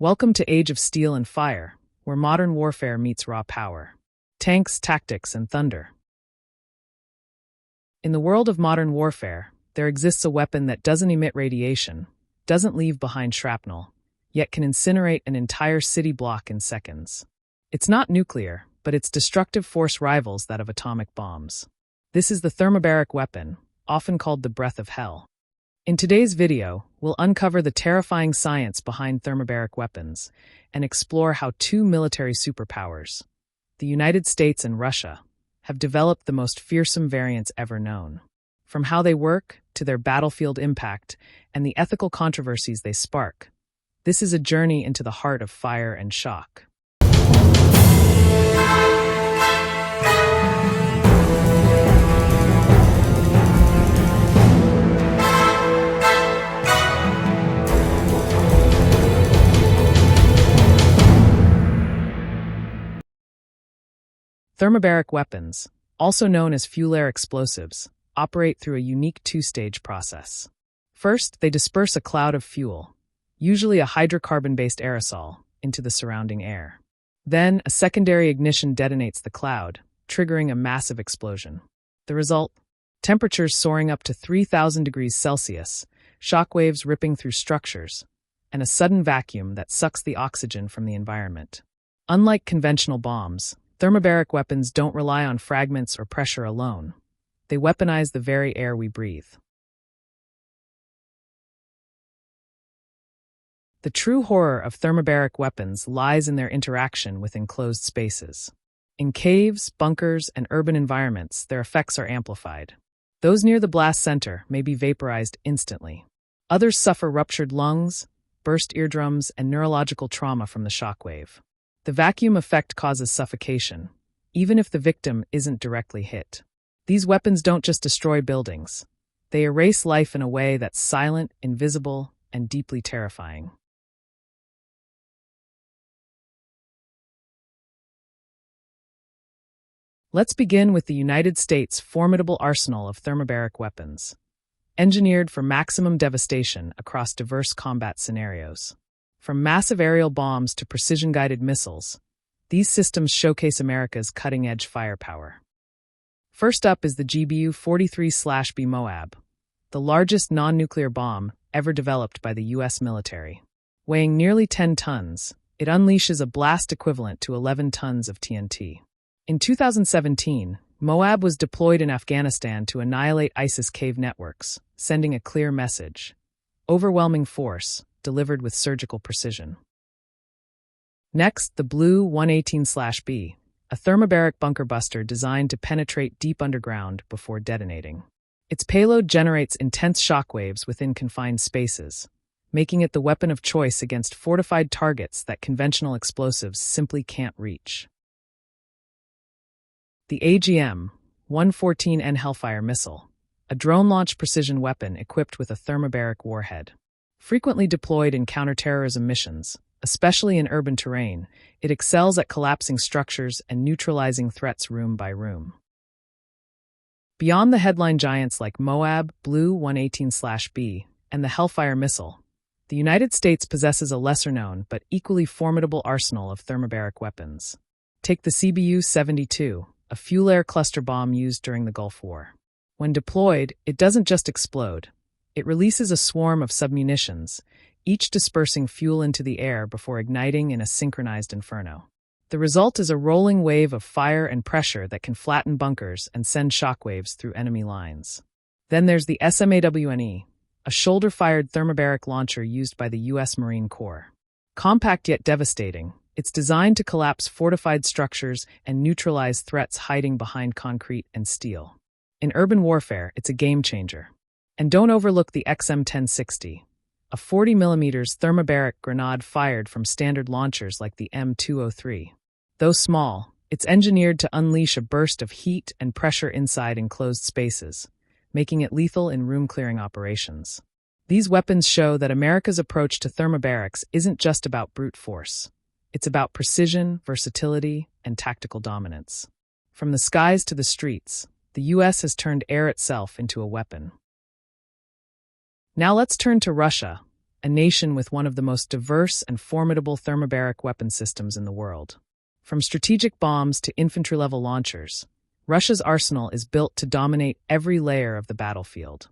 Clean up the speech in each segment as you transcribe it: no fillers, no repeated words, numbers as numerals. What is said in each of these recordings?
Welcome to Age of Steel and Fire, where modern warfare meets raw power. Tanks, tactics, and thunder. In the world of modern warfare, there exists a weapon that doesn't emit radiation, doesn't leave behind shrapnel, yet can incinerate an entire city block in seconds. It's not nuclear, but its destructive force rivals that of atomic bombs. This is the thermobaric weapon, often called the breath of hell. In today's video, we'll uncover the terrifying science behind thermobaric weapons and explore how two military superpowers, the United States and Russia, have developed the most fearsome variants ever known. From how they work to their battlefield impact and the ethical controversies they spark, this is a journey into the heart of fire and shock. Thermobaric weapons, also known as fuel-air explosives, operate through a unique two-stage process. First, they disperse a cloud of fuel, usually a hydrocarbon-based aerosol, into the surrounding air. Then, a secondary ignition detonates the cloud, triggering a massive explosion. The result? Temperatures soaring up to 3,000 degrees Celsius, shockwaves ripping through structures, and a sudden vacuum that sucks the oxygen from the environment. Unlike conventional bombs, thermobaric weapons don't rely on fragments or pressure alone. They weaponize the very air we breathe. The true horror of thermobaric weapons lies in their interaction with enclosed spaces. In caves, bunkers, and urban environments, their effects are amplified. Those near the blast center may be vaporized instantly. Others suffer ruptured lungs, burst eardrums, and neurological trauma from the shockwave. The vacuum effect causes suffocation, even if the victim isn't directly hit. These weapons don't just destroy buildings. They erase life in a way that's silent, invisible, and deeply terrifying. Let's begin with the United States' formidable arsenal of thermobaric weapons, engineered for maximum devastation across diverse combat scenarios. From massive aerial bombs to precision-guided missiles, these systems showcase America's cutting-edge firepower. First up is the GBU-43/B Moab, the largest non-nuclear bomb ever developed by the U.S. military. Weighing nearly 10 tons, it unleashes a blast equivalent to 11 tons of TNT. In 2017, Moab was deployed in Afghanistan to annihilate ISIS cave networks, sending a clear message: overwhelming force, delivered with surgical precision. Next, the Blue 118/B, a thermobaric bunker buster designed to penetrate deep underground before detonating. Its payload generates intense shockwaves within confined spaces, making it the weapon of choice against fortified targets that conventional explosives simply can't reach. The AGM-114N Hellfire missile, a drone-launched precision weapon equipped with a thermobaric warhead. Frequently deployed in counterterrorism missions, especially in urban terrain, it excels at collapsing structures and neutralizing threats room by room. Beyond the headline giants like Moab, Blue 118/B, and the Hellfire missile, the United States possesses a lesser-known but equally formidable arsenal of thermobaric weapons. Take the CBU-72, a fuel-air cluster bomb used during the Gulf War. When deployed, it doesn't just explode. It releases a swarm of submunitions, each dispersing fuel into the air before igniting in a synchronized inferno. The result is a rolling wave of fire and pressure that can flatten bunkers and send shockwaves through enemy lines. Then there's the SMAWNE, a shoulder-fired thermobaric launcher used by the U.S. Marine Corps. Compact yet devastating, it's designed to collapse fortified structures and neutralize threats hiding behind concrete and steel. In urban warfare, it's a game-changer. And don't overlook the XM1060, a 40mm thermobaric grenade fired from standard launchers like the M203. Though small, it's engineered to unleash a burst of heat and pressure inside enclosed spaces, making it lethal in room-clearing operations. These weapons show that America's approach to thermobarics isn't just about brute force. It's about precision, versatility, and tactical dominance. From the skies to the streets, the U.S. has turned air itself into a weapon. Now let's turn to Russia, a nation with one of the most diverse and formidable thermobaric weapon systems in the world. From strategic bombs to infantry-level launchers, Russia's arsenal is built to dominate every layer of the battlefield.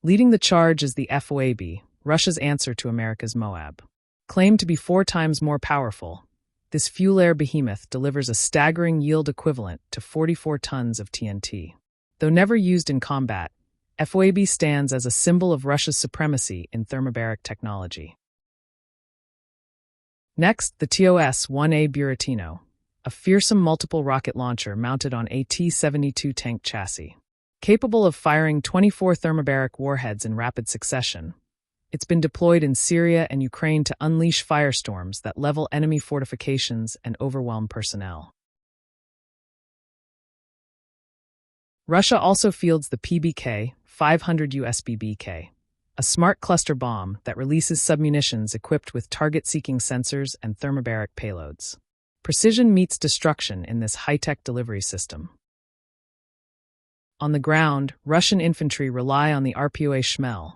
Leading the charge is the FOAB, Russia's answer to America's Moab. Claimed to be 4 times more powerful, this fuel-air behemoth delivers a staggering yield equivalent to 44 tons of TNT. Though never used in combat, FOAB stands as a symbol of Russia's supremacy in thermobaric technology. Next, the TOS-1A Buratino, a fearsome multiple rocket launcher mounted on a T-72 tank chassis. Capable of firing 24 thermobaric warheads in rapid succession, it's been deployed in Syria and Ukraine to unleash firestorms that level enemy fortifications and overwhelm personnel. Russia also fields the PBK-500 USBBK, a smart cluster bomb that releases submunitions equipped with target-seeking sensors and thermobaric payloads. Precision meets destruction in this high-tech delivery system. On the ground, Russian infantry rely on the RPOA Shmel,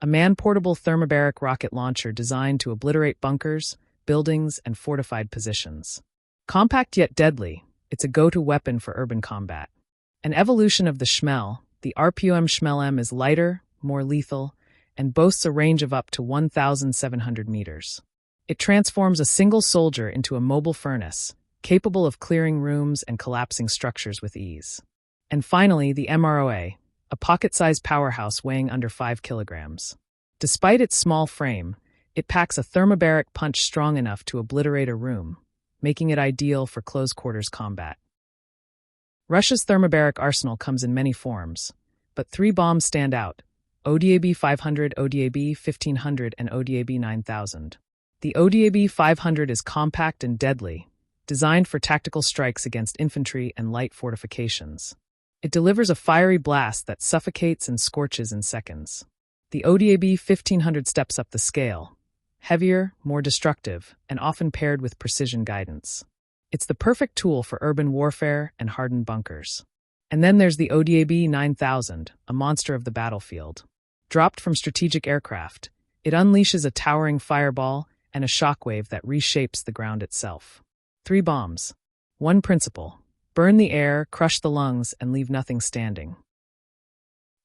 a man-portable thermobaric rocket launcher designed to obliterate bunkers, buildings, and fortified positions. Compact yet deadly, it's a go-to weapon for urban combat. An evolution of the Shmel, the RPOM Shmel-M is lighter, more lethal, and boasts a range of up to 1,700 meters. It transforms a single soldier into a mobile furnace, capable of clearing rooms and collapsing structures with ease. And finally, the MROA, a pocket-sized powerhouse weighing under 5 kilograms. Despite its small frame, it packs a thermobaric punch strong enough to obliterate a room, making it ideal for close-quarters combat. Russia's thermobaric arsenal comes in many forms, but 3 bombs stand out: ODAB 500, ODAB 1500, and ODAB 9000. The ODAB 500 is compact and deadly, designed for tactical strikes against infantry and light fortifications. It delivers a fiery blast that suffocates and scorches in seconds. The ODAB 1500 steps up the scale, heavier, more destructive, and often paired with precision guidance. It's the perfect tool for urban warfare and hardened bunkers. And then there's the ODAB 9000, a monster of the battlefield. Dropped from strategic aircraft, it unleashes a towering fireball and a shockwave that reshapes the ground itself. 3 bombs. 1 principle: burn the air, crush the lungs, and leave nothing standing.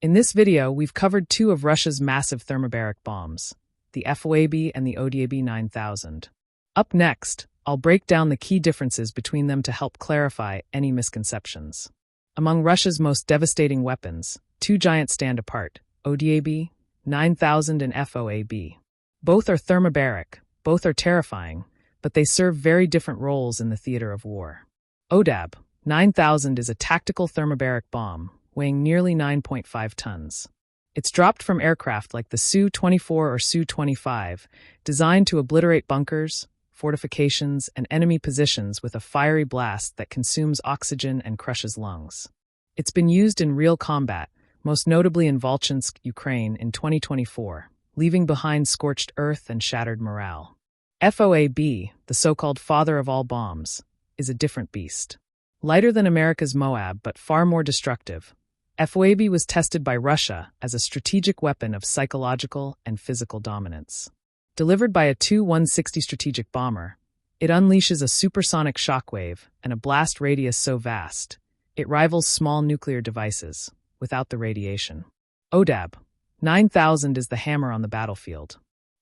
In this video, we've covered 2 of Russia's massive thermobaric bombs, the FOAB and the ODAB 9000. Up next, I'll break down the key differences between them to help clarify any misconceptions. Among Russia's most devastating weapons, 2 giants stand apart: ODAB 9000 and FOAB. Both are thermobaric, both are terrifying, but they serve very different roles in the theater of war. ODAB 9000 is a tactical thermobaric bomb, weighing nearly 9.5 tons. It's dropped from aircraft like the Su-24 or Su-25, designed to obliterate bunkers, fortifications, and enemy positions with a fiery blast that consumes oxygen and crushes lungs. It's been used in real combat, most notably in Volchansk, Ukraine, in 2024, leaving behind scorched earth and shattered morale. FOAB, the so-called father of all bombs, is a different beast. Lighter than America's Moab but far more destructive, FOAB was tested by Russia as a strategic weapon of psychological and physical dominance. Delivered by a Tu-160 strategic bomber, it unleashes a supersonic shockwave and a blast radius so vast, it rivals small nuclear devices, without the radiation. ODAB 9000 is the hammer on the battlefield.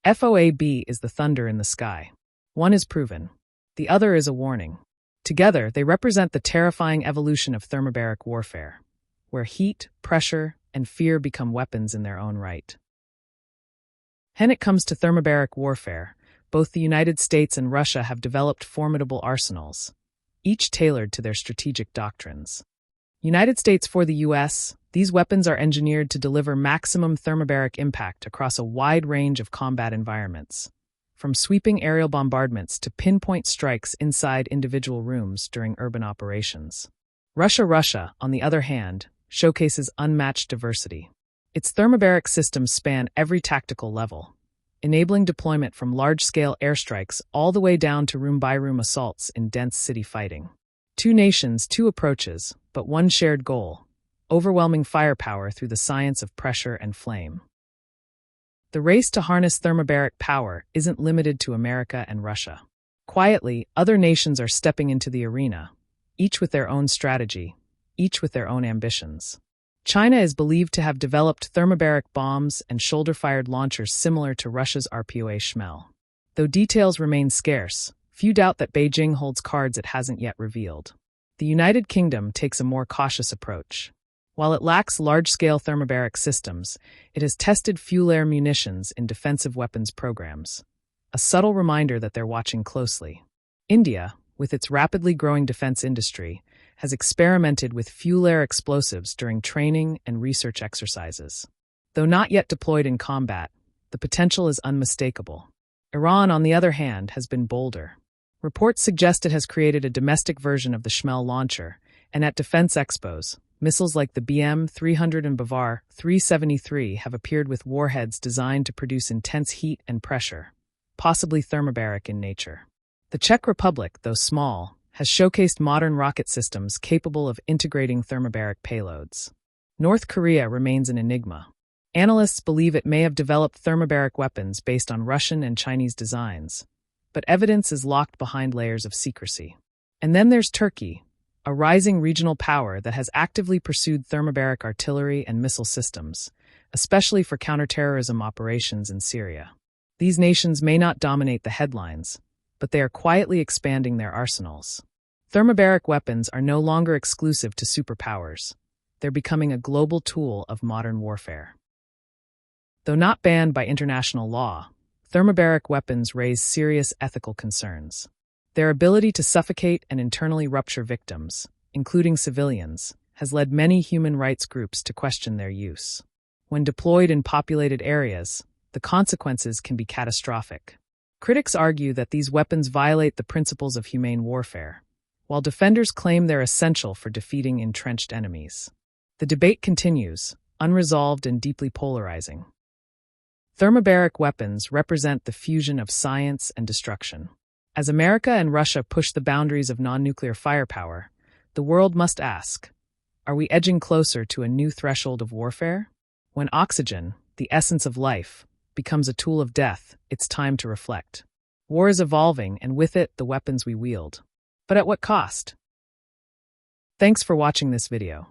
FOAB is the thunder in the sky. One is proven. The other is a warning. Together, they represent the terrifying evolution of thermobaric warfare, where heat, pressure, and fear become weapons in their own right. When it comes to thermobaric warfare, both the United States and Russia have developed formidable arsenals, each tailored to their strategic doctrines. United States for the U.S., these weapons are engineered to deliver maximum thermobaric impact across a wide range of combat environments, from sweeping aerial bombardments to pinpoint strikes inside individual rooms during urban operations. Russia, on the other hand, showcases unmatched diversity. Its thermobaric systems span every tactical level, enabling deployment from large-scale airstrikes all the way down to room-by-room assaults in dense city fighting. 2 nations, 2 approaches, but one shared goal: overwhelming firepower through the science of pressure and flame. The race to harness thermobaric power isn't limited to America and Russia. Quietly, other nations are stepping into the arena, each with their own strategy, each with their own ambitions. China is believed to have developed thermobaric bombs and shoulder-fired launchers similar to Russia's RPOA Shmel. Though details remain scarce, few doubt that Beijing holds cards it hasn't yet revealed. The United Kingdom takes a more cautious approach. While it lacks large-scale thermobaric systems, it has tested fuel-air munitions in defensive weapons programs, a subtle reminder that they're watching closely. India, with its rapidly growing defense industry, has experimented with fuel-air explosives during training and research exercises. Though not yet deployed in combat, the potential is unmistakable. Iran, on the other hand, has been bolder. Reports suggest it has created a domestic version of the Shmel launcher, and at defense expos, missiles like the BM-300 and Bavar 373 have appeared with warheads designed to produce intense heat and pressure, possibly thermobaric in nature. The Czech Republic, though small, has showcased modern rocket systems capable of integrating thermobaric payloads. North Korea remains an enigma. Analysts believe it may have developed thermobaric weapons based on Russian and Chinese designs, but evidence is locked behind layers of secrecy. And then there's Turkey, a rising regional power that has actively pursued thermobaric artillery and missile systems, especially for counterterrorism operations in Syria. These nations may not dominate the headlines, but they are quietly expanding their arsenals. Thermobaric weapons are no longer exclusive to superpowers. They're becoming a global tool of modern warfare. Though not banned by international law, thermobaric weapons raise serious ethical concerns. Their ability to suffocate and internally rupture victims, including civilians, has led many human rights groups to question their use. When deployed in populated areas, the consequences can be catastrophic. Critics argue that these weapons violate the principles of humane warfare, while defenders claim they're essential for defeating entrenched enemies. The debate continues, unresolved and deeply polarizing. Thermobaric weapons represent the fusion of science and destruction. As America and Russia push the boundaries of non-nuclear firepower, the world must ask, are we edging closer to a new threshold of warfare? When oxygen, the essence of life, becomes a tool of death, it's time to reflect. War is evolving, and with it, the weapons we wield. But at what cost? Thanks for watching this video.